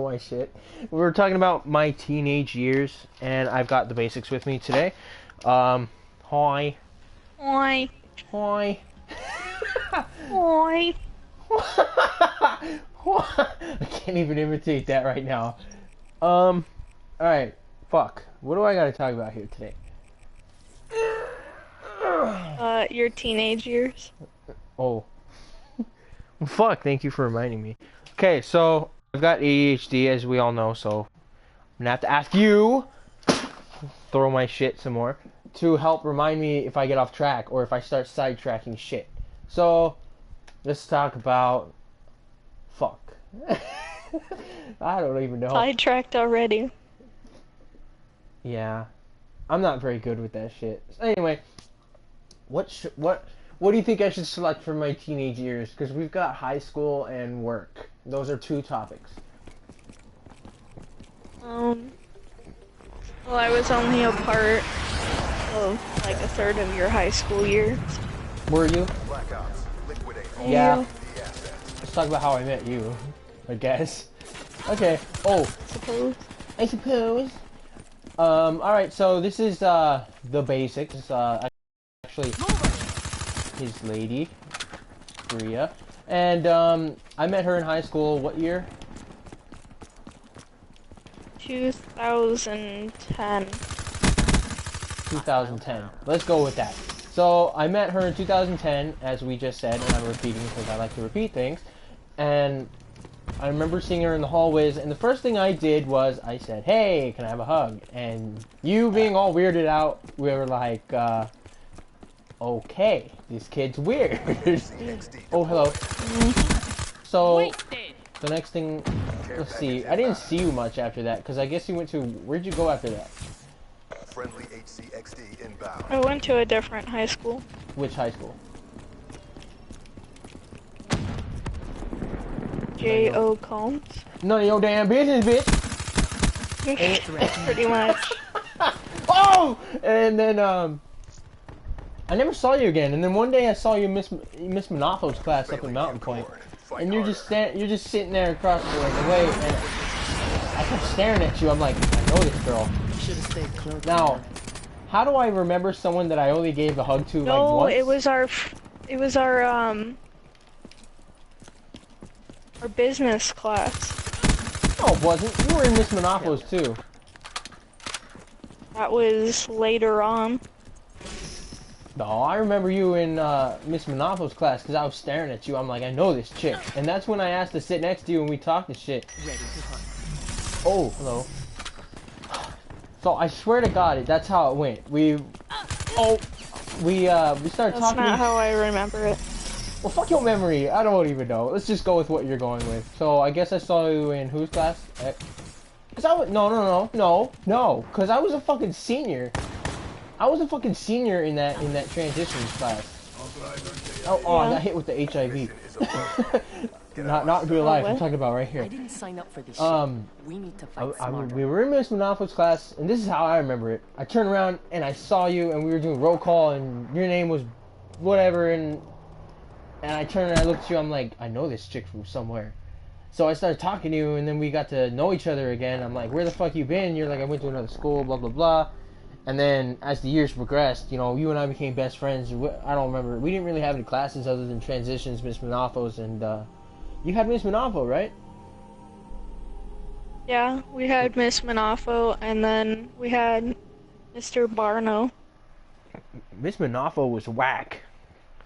my shit. We're talking about my teenage years, and I've got the basics with me today. Hi. Hi. Hi. Hi. I can't even imitate that right now. Alright. Fuck. What do I gotta talk about here today? Your teenage years. Oh. Fuck, thank you for reminding me. Okay, so I've got ADHD, as we all know, so I'm gonna have to ask you, throw my shit some more, to help remind me if I get off track or if I start sidetracking shit. So, let's talk about... Fuck. I don't even know. Sidetracked already. Yeah. I'm not very good with that shit. So anyway, what do you think I should select for my teenage years? Because we've got high school and work. Those are two topics. Well, I was only a part of like a third of your high school years. Were you? Yeah. Let's talk about how I met you, I guess. Okay. Oh. I suppose. Alright, so this is, the basics. Actually, his lady, Bria. And, I met her in high school, what year? 2010. 2010. Let's go with that. So, I met her in 2010, as we just said, and I'm repeating because I like to repeat things. And I remember seeing her in the hallways, and the first thing I did was I said, "Hey, can I have a hug?" And you being all weirded out, we were like, okay, this kid's weird. Oh, hello. So, the next thing, let's see, I didn't see you much after that, because I guess you went to, where'd you go after that? Friendly HCXD inbound. I went to a different high school. Which high school? J.O. Combs. None of your damn business, bitch. Pretty much. Oh! And then, I never saw you again. And then one day I saw you in Miss Monofo's class up in Mountain Point. And you're just sitting there across the way, and I kept staring at you. I'm like, I know this girl. Now, how do I remember someone that I only gave a hug to like once? No, it was our business class. No, it wasn't. You were in Miss Monofo's too. That was later on. No, I remember you in Miss Monofo's class because I was staring at you. I'm like, I know this chick. And that's when I asked to sit next to you and we talked this shit. Oh, hello. So I swear to God, that's how it went. We started That's talking. not how I remember it. Well, fuck your memory. I don't even know. Let's just go with what you're going with. So I guess I saw you in whose class? Cause I was no. Cause I was a fucking senior. I was a fucking senior in that transitions class. Oh, yeah. I got hit with the HIV. not in real life. I'm talking about right here. I didn't sign up for this. We need to fight we were in Miss Monofo's class, and this is how I remember it. I turned around and I saw you, and we were doing roll call, and your name was whatever, and I turned and I looked at you. I'm like, I know this chick from somewhere. So I started talking to you, and then we got to know each other again. I'm like, where the fuck you been? You're like, I went to another school, blah blah blah. And then as the years progressed, you know, you and I became best friends. I don't remember. We didn't really have any classes other than transitions, Miss Monofo's, and you had Miss Monofo, right? Yeah, we had Miss Monofo, and then we had Mr. Barno. Miss Monofo was whack.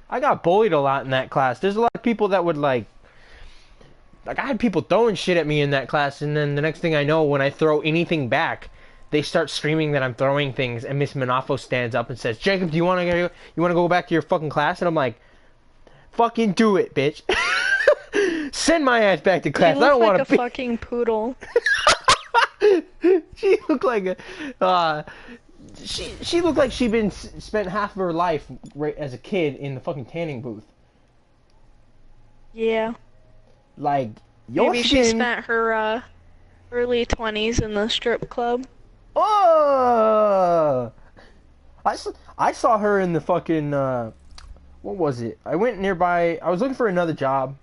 I got bullied a lot in that class. There's a lot of people that would like I had people throwing shit at me in that class, and then the next thing I know, when I throw anything back, they start screaming that I'm throwing things, and Miss Monofo stands up and says, "Jacob, do you want to go back to your fucking class?" And I'm like, "Fucking do it, bitch." Send my ass back to class. I don't want to be a fucking poodle. She looked like a she looked like she'd spent half of her life as a kid in the fucking tanning booth. Yeah. Like your Maybe skin... she spent her early 20s in the strip club. Oh! I saw her in the fucking what was it? I went nearby. I was looking for another job.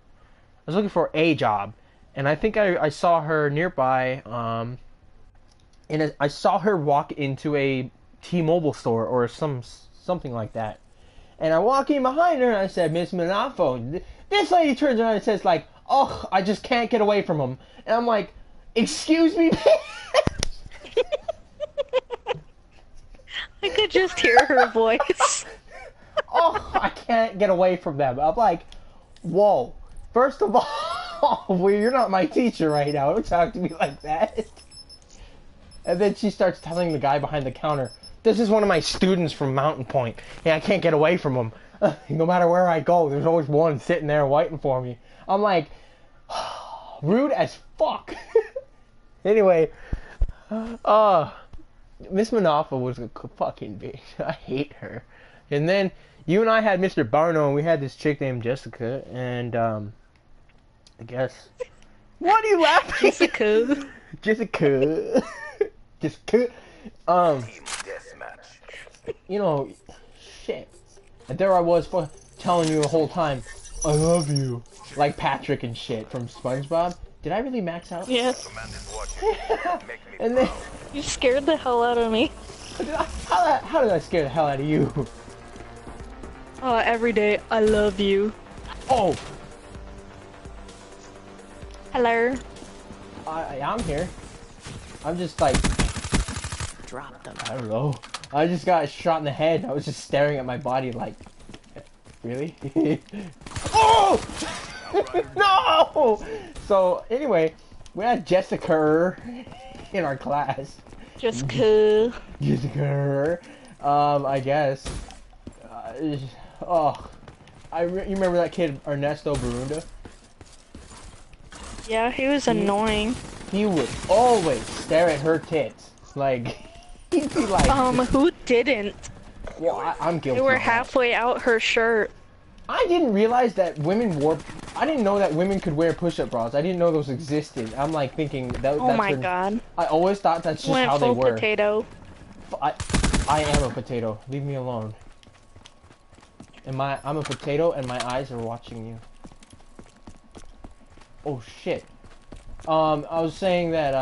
I was looking for a job, and I think I saw her nearby, and I saw her walk into a T-Mobile store or something like that. And I walk in behind her and I said, Miss Manafo. This lady turns around and says like, oh, I just can't get away from him. And I'm like, excuse me? I could just hear her voice. Oh, I can't get away from them. I'm like, whoa. First of all, well, you're not my teacher right now. Don't talk to me like that. And then she starts telling the guy behind the counter, this is one of my students from Mountain Point, and I can't get away from him. No matter where I go, there's always one sitting there waiting for me. I'm like, rude as fuck. Anyway, Miss Manafa was a fucking bitch. I hate her. And then you and I had Mr. Barno, and we had this chick named Jessica, and I guess. What are you laughing? Jessica. Jessica. Jessica. You know, shit. And there I was telling you the whole time, I love you. Like Patrick and shit from SpongeBob. Did I really max out? Yes. And then You scared the hell out of me. how did I scare the hell out of you? Every day, I love you. Oh, Hello. I'm here. I'm just like, Drop them. I don't know. I just got shot in the head. I was just staring at my body like, really? Oh! No! So, anyway, we had Jessica in our class. Jessica. Jessica. I guess. You remember that kid, Ernesto Barunda? Yeah, he was annoying. He would always stare at her tits. Like, he'd be like... Who didn't? Well, I'm guilty. They were of that. halfway out her shirt. I didn't realize that women wore... I didn't know that women could wear push-up bras. I didn't know those existed. I'm like thinking... Oh my god. I always thought that's just Went how they full were. potato. I am a potato. Leave me alone. I'm a potato and my eyes are watching you. Oh shit. I was saying that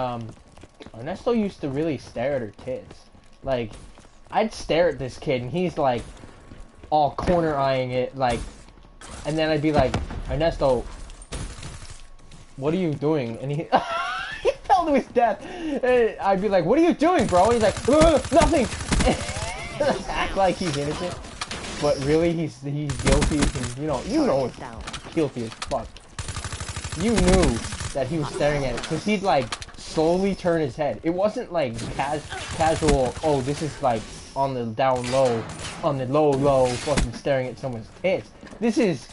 Ernesto used to really stare at her tits. Like, I'd stare at this kid and he's like all corner eyeing it, like, and then I'd be like, Ernesto, what are you doing? And he he fell to his death. And I'd be like, what are you doing, bro? And he's like, nothing. Act like he's innocent, but really he's guilty. And you know he's guilty as fuck. You knew that he was staring at it because he'd like slowly turn his head. It wasn't like casual. Oh, this is like on the down low, on the low, fucking staring at someone's tits. This is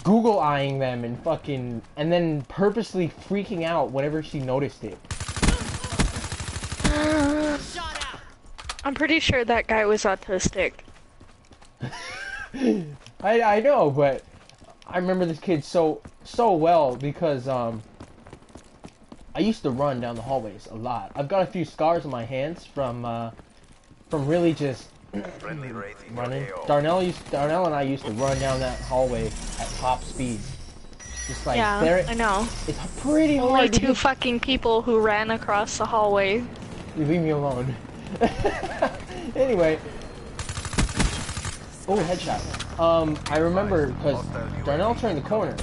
Google eyeing them and fucking, and then purposely freaking out whenever she noticed it. I'm pretty sure that guy was autistic. I know, but I remember this kid so well because I used to run down the hallways a lot. I've got a few scars on my hands from really just running. Darnell and I used to run down that hallway at top speed. Just like Yeah, I know. It's pretty Only hard to two fucking people who ran across the hallway. leave me alone. Anyway. Oh, headshot. I remember because Darnell turned the corner,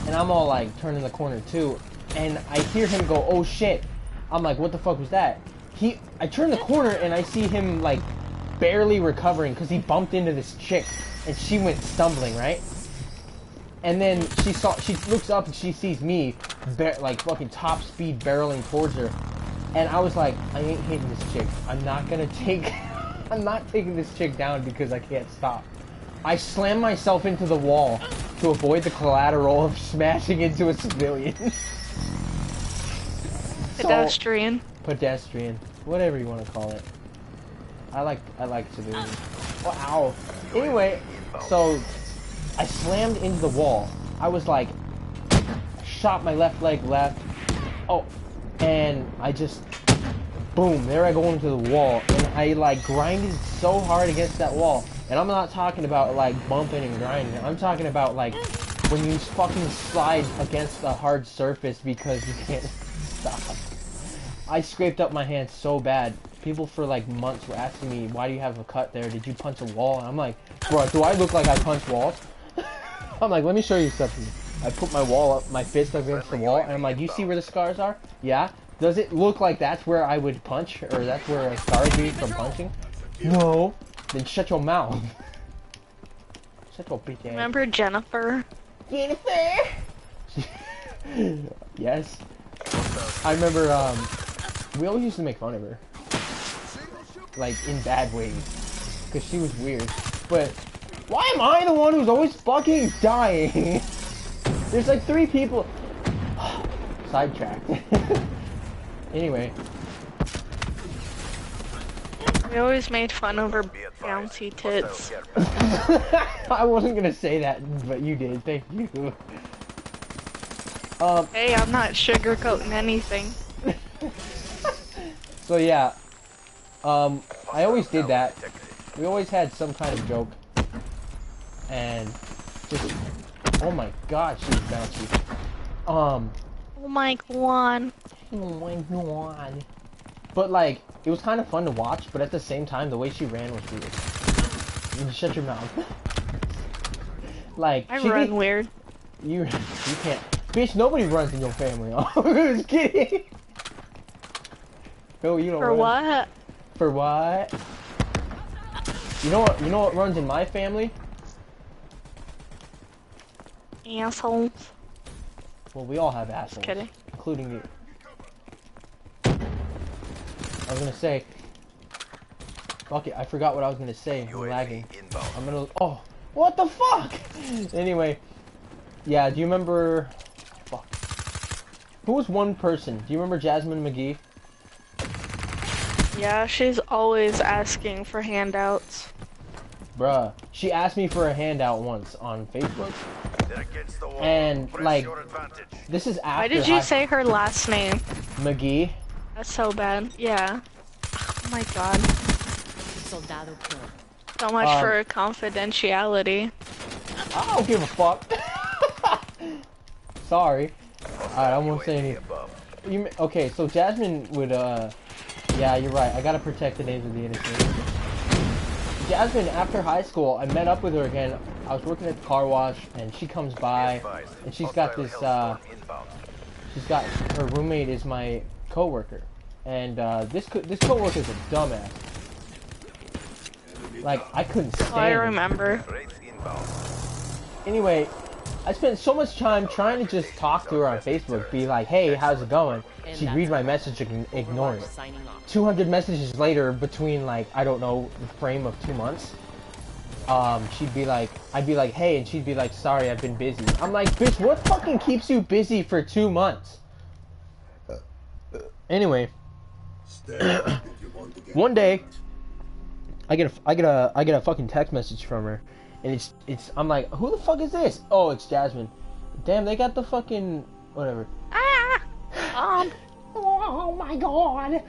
and I'm all like turning the corner too, and I hear him go, "Oh shit!" I'm like, "What the fuck was that?" I turn the corner and I see him like barely recovering because he bumped into this chick, and she went stumbling, right? And then she looks up and she sees me, like fucking top speed barreling towards her, and I was like, I ain't hitting this chick. I'm not taking this chick down because I can't stop. I slammed myself into the wall to avoid the collateral of smashing into a civilian. Pedestrian. Pedestrian. Whatever you want to call it. I like civilians. Wow. Anyway, so I slammed into the wall. I was like, shot my left leg left. Oh, and I just, boom, there I go into the wall. And I like grinded so hard against that wall. And I'm not talking about like bumping and grinding. I'm talking about like when you fucking slide against a hard surface because you can't stop. I scraped up my hand so bad. People for like months were asking me, why do you have a cut there? Did you punch a wall? And I'm like, bro, do I look like I punch walls? I'm like, let me show you something. I put my fist against the wall, and I'm like, you see where the scars are? Yeah. Does it look like that's where I would punch, or that's where a scar would be from punching? No. Then shut your mouth. Shut your bitch ass. Remember Jennifer? Jennifer! Yes. I remember, we always used to make fun of her. Like, in bad ways. Because she was weird. But, why am I the one who's always fucking dying? There's like 3 people. Sidetracked. Anyway. We always made fun of her bouncy tits. I wasn't gonna say that, but you did. Thank you. Hey, I'm not sugarcoating anything. So yeah. I always did that. We always had some kind of joke. And just, oh my god, she's bouncy. Oh my god. Oh my god. But like, it was kind of fun to watch, but at the same time, the way she ran was weird. You shut your mouth. Like, I run weird. You can't. Bitch, nobody runs in your family. I was kidding. No, you don't For run. what? For what? You know what runs in my family? Assholes. Well, we all have assholes. Just kidding. Including you. I was gonna say... Fuck it, I forgot what I was gonna say. I'm lagging. I'm gonna... Oh! What the fuck? Anyway. Yeah, do you remember... Fuck. Who was one person? Do you remember Jasmine McGee? Yeah, she's always asking for handouts. Bruh. She asked me for a handout once on Facebook. And, like... This is after... Why did you say her last name? McGee. That's so bad. Yeah. Oh my god. Soldado killed. So much for confidentiality. I don't give a fuck. Sorry. Alright, I won't say anything. Okay, so Jasmine would, yeah, you're right. I gotta protect the names of the innocent. Jasmine, after high school, I met up with her again. I was working at the car wash, and she comes by, and she's got this, her roommate is my coworker. And, this coworker's a dumbass. Like, I couldn't stand Oh, I remember. Anyway, I spent so much time trying to just talk to her on Facebook, be like, hey, how's it going? She'd read my message and ignore it. 200 messages later, between like, I don't know, the frame of 2 months, she'd be like, I'd be like, hey, and she'd be like, sorry, I've been busy. I'm like, bitch, what fucking keeps you busy for 2 months? Anyway, one day, I get a fucking text message from her, and I'm like, who the fuck is this? Oh, it's Jasmine. Damn, they got the fucking whatever. Oh my god.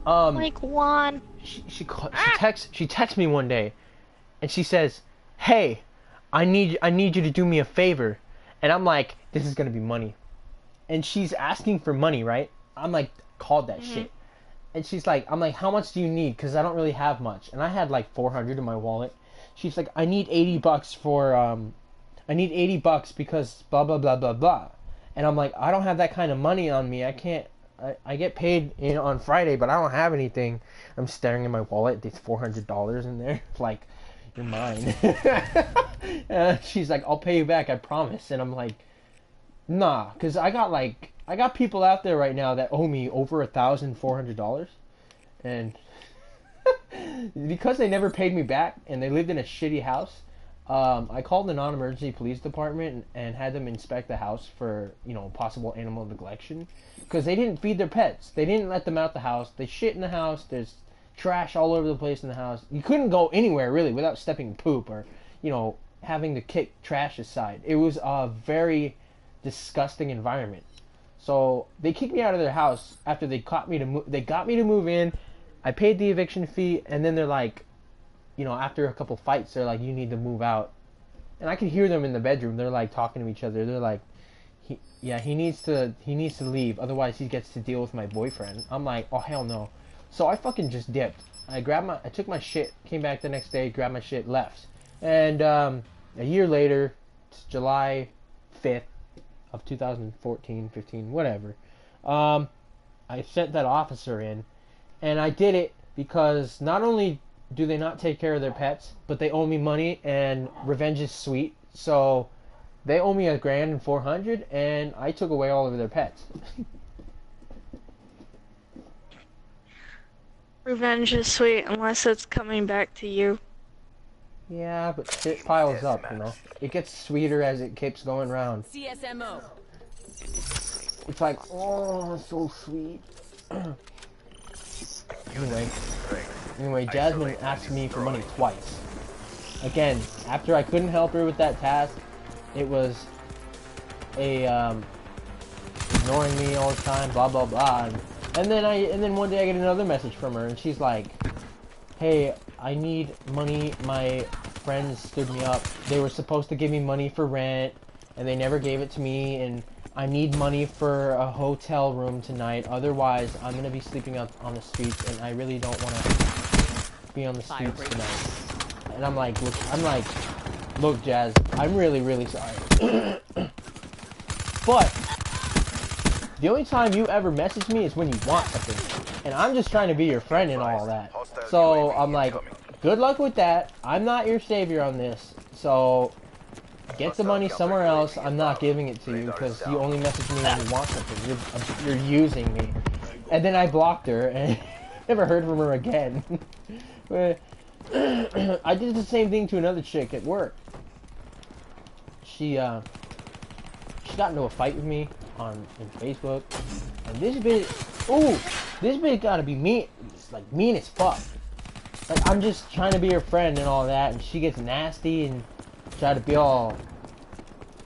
Like one. She texts me one day, and she says, hey, I need you to do me a favor, and I'm like, this is gonna be money, and she's asking for money, right? I'm like, called that shit. And she's like, I'm like, how much do you need? Because I don't really have much. And I had like 400 in my wallet. She's like, I need $80 for, I need $80 because blah, blah, blah, blah, blah. And I'm like, I don't have that kind of money on me. I can't, I get paid on Friday, but I don't have anything. I'm staring at my wallet. There's $400 in there. Like, you're mine. She's like, I'll pay you back, I promise. And I'm like, nah, because I got people out there right now that owe me over $1,400, and because they never paid me back and they lived in a shitty house, I called the non-emergency police department and had them inspect the house for, you know, possible animal neglection, because they didn't feed their pets. They didn't let them out the house. They shit in the house. There's trash all over the place in the house. You couldn't go anywhere really without stepping poop or, you know, having to kick trash aside. It was a very disgusting environment. So they kicked me out of their house after they got me to move in. I paid the eviction fee, and then they're like, you know, after a couple fights, they're like, you need to move out. and I could hear them in the bedroom. They're like talking to each other. They're like, he needs to leave, otherwise he gets to deal with my boyfriend. I'm like, oh hell no. So I fucking just dipped. I took my shit, came back the next day, grabbed my shit, left. And a year later, it's July 5th of 2014, 15, whatever. I sent that officer in, and I did it because not only do they not take care of their pets, but they owe me money, and revenge is sweet. So they owe me $1,400, and I took away all of their pets. Revenge is sweet unless it's coming back to you. Yeah, but shit piles up, you know. It gets sweeter as it keeps going round. CSMO. It's like, oh, so sweet. Anyway, Jasmine asked me for money twice. Again, after I couldn't help her with that task, it was ignoring me all the time, blah blah blah. And then one day I get another message from her, and she's like, "Hey, I need money. My friends stood me up. They were supposed to give me money for rent, and they never gave it to me, and I need money for a hotel room tonight. Otherwise, I'm gonna be sleeping out on the streets, and I really don't want to be on the streets tonight." And I'm like, look, Jazz, I'm really, really sorry. But the only time you ever message me is when you want something, and I'm just trying to be your friend and all that. So I'm like, good luck with that. I'm not your savior on this. So get the money somewhere else. I'm not giving it to you because you only message me when you want something. You're using me. And then I blocked her and never heard from her again. But I did the same thing to another chick at work. She got into a fight with me in Facebook, and this bitch gotta be mean, like mean as fuck. Like, I'm just trying to be her friend and all that, and she gets nasty and try to be all,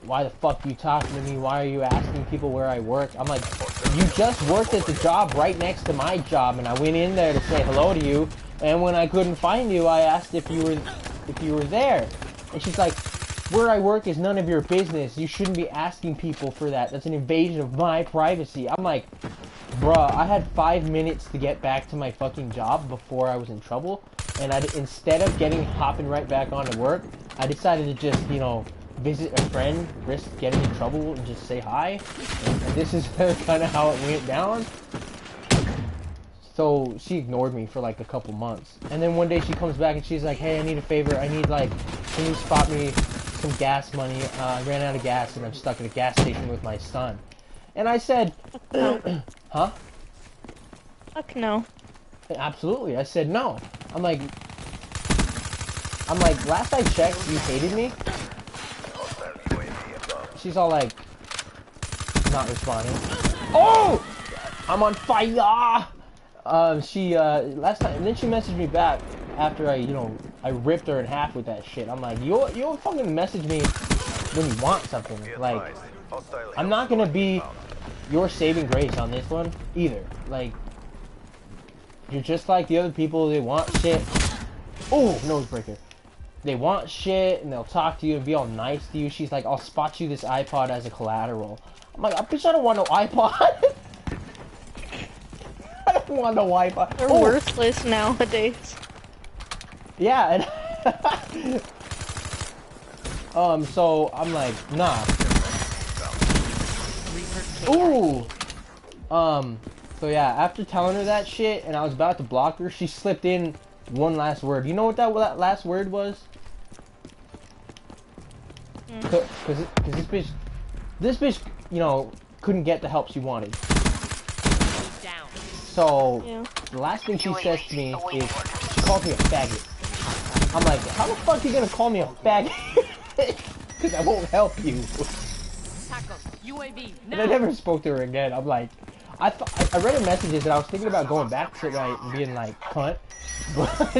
why the fuck you talking to me? Why are you asking people where I work? I'm like, you just worked at the job right next to my job, and I went in there to say hello to you, and when I couldn't find you, I asked if you were there, and she's like, where I work is none of your business. You shouldn't be asking people for that. That's an invasion of my privacy. I'm like, bruh, I had 5 minutes to get back to my fucking job before I was in trouble, and instead of hopping right back onto work, I decided to just, you know, visit a friend, risk getting in trouble, and just say hi. And this is kind of how it went down. So she ignored me for like a couple months, and then one day she comes back and she's like, hey, I need a favor. I need, like, can you spot me some gas money? I ran out of gas and I'm stuck at a gas station with my son. And I said, No. huh? Fuck no. Absolutely. I said no. I'm like, last I checked, you hated me. She's all like, not responding. Oh! I'm on fire! Last time, and then she messaged me back after I ripped her in half with that shit. I'm like, you'll fucking message me when you want something. Like, I'm not gonna be your saving grace on this one either. Like, you're just like the other people. They want shit. Oh, nose breaker. They want shit and they'll talk to you and be all nice to you. She's like, I'll spot you this iPod as a collateral. I'm like, bitch, I don't want no iPod. I don't want no iPod. They're worthless nowadays. Yeah, and so I'm like, nah. Ooh. So yeah, after telling her that shit and I was about to block her, she slipped in one last word. You know what that last word was? Cause this bitch, you know, couldn't get the help she wanted. So the last thing she says to me is, she called me a faggot. I'm like, how the fuck are you gonna call me a faggot? Because I won't help you. And I never spoke to her again. I'm like, I read her messages and I was thinking about going back to night and being like, cunt. But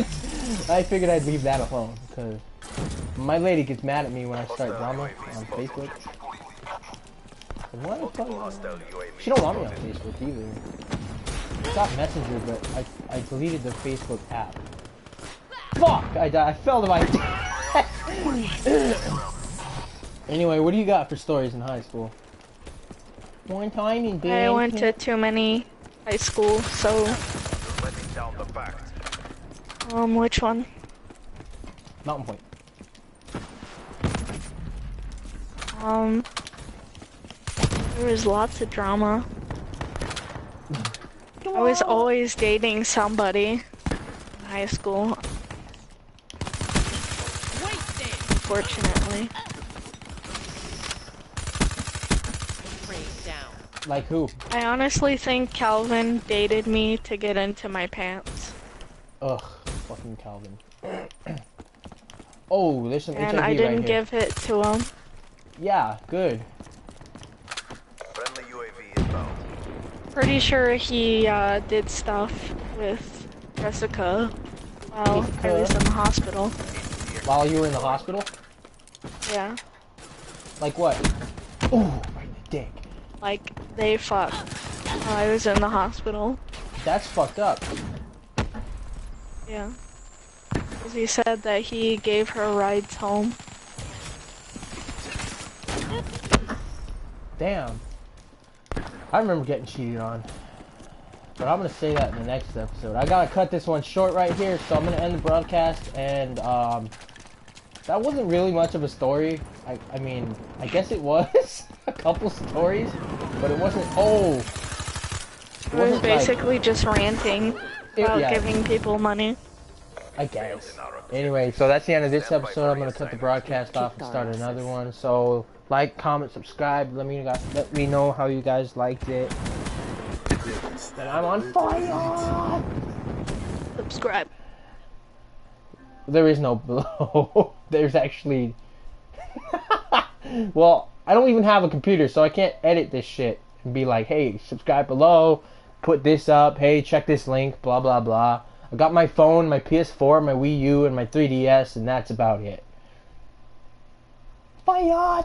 I figured I'd leave that alone because my lady gets mad at me when I start drama on Facebook. What the fuck? She don't want me on Facebook either. I got Messenger, but I deleted the Facebook app. Fuck! I died. I fell to my death. Anyway, what do you got for stories in high school? One time in I went to too many high school, so Let me down the fact. which one? Mountain Point. There was lots of drama. I was always dating somebody in high school, unfortunately. Rain down. Like who? I honestly think Calvin dated me to get into my pants. Ugh, fucking Calvin. Oh, there's some And HIV I right didn't here. give it to him. Yeah, good. Friendly UAV inbound. Pretty sure he did stuff with Jessica while I was in the hospital. While you were in the hospital? Yeah. Like what? Oh, right in the dick. Like, they fucked while I was in the hospital. That's fucked up. Yeah. 'Cause he said that he gave her rides home. Damn. I remember getting cheated on. But I'm gonna say that in the next episode. I gotta cut this one short right here, so I'm gonna end the broadcast. And that wasn't really much of a story. I mean, I guess it was a couple stories, but it wasn't. Oh, It was basically just ranting about yeah. giving people money. I guess. Anyway, so that's the end of this episode. I'm gonna cut the broadcast off and start another one. So like, comment, subscribe. Let me know how you guys liked it. And I'm on fire. Subscribe. There is no below. There's actually. Well, I don't even have a computer, so I can't edit this shit and be like, hey, subscribe below, put this up, hey, check this link, blah blah blah. I got my phone, my PS4, my Wii U, and my 3DS, and that's about it. Fire!